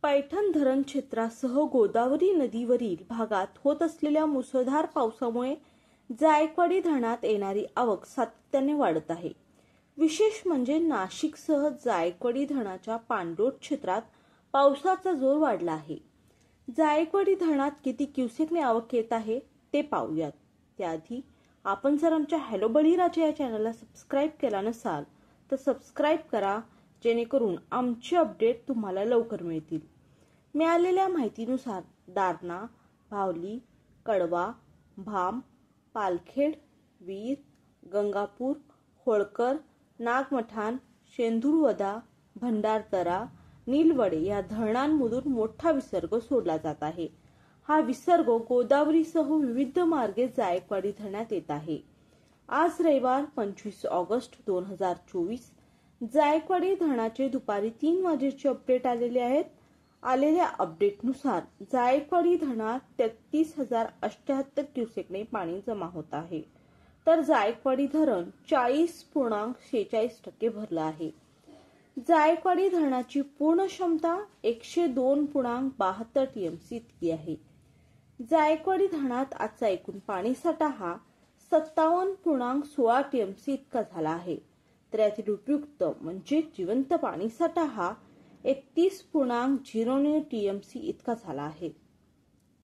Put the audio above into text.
पैठण धरण क्षेत्रासह गोदावरी नदीवरील भागात होत असलेल्या मुसळधार पावसामुळे जायकवाडी धरणात येणारी आवक सातत्याने वाढत आहे। विशेष म्हणजे नाशिकसह जायकवाडी धरणाच्या पाणलोट क्षेत्रात पावसाचा जोर वाढला आहे। जायकवाडी धरणात किती क्युसेकने आवक येत आहे ते पाहूयात। त्याआधी आपण जर आमच्या हॅलो बळीराजा या चॅनलला सबस्क्राईब केला नसाल तर सबस्क्राईब करा, जेणेकरून आमचे अपडेट तुम्हाला लवकर मिळतील। मिळालेल्या माहितीनुसार दारणा, भावली, कडवा, भाम, पालखेड, वीर, गंगापूर, होळकर, नागमठाण, शेंदूरवदा, भंडारदरा, नीलवडे या धरणांमधून मोठा विसर्ग सोडला जात आहे। हा विसर्ग गोदावरीसह विविध मार्गे जायकवाडी धरणात येत आहे। आज रविवार 25 ऑगस्ट 2024 जायकवाडी धरणाचे दुपारी 3 वाजेचे अपडेट आलेले आहेत। आलेल्या अपडेटनुसार जायकवाडी धरणात 33,078 क्युसेकने पाणी जमा होत आहे, तर जायकवाडी धरण 40.46% भरलं आहे। जायकवाडी धरणाची पूर्ण क्षमता 102.72 टीएमसी इतकी आहे। जायकवाडी धरणात आजचा एकूण पाणीसाठा हा 57.16 टीएमसी इतका झाला आहे, तर यातील उपयुक्त म्हणजे जिवंत पाणीसाठा हा 31.09 टीएमसी इतका झाला आहे।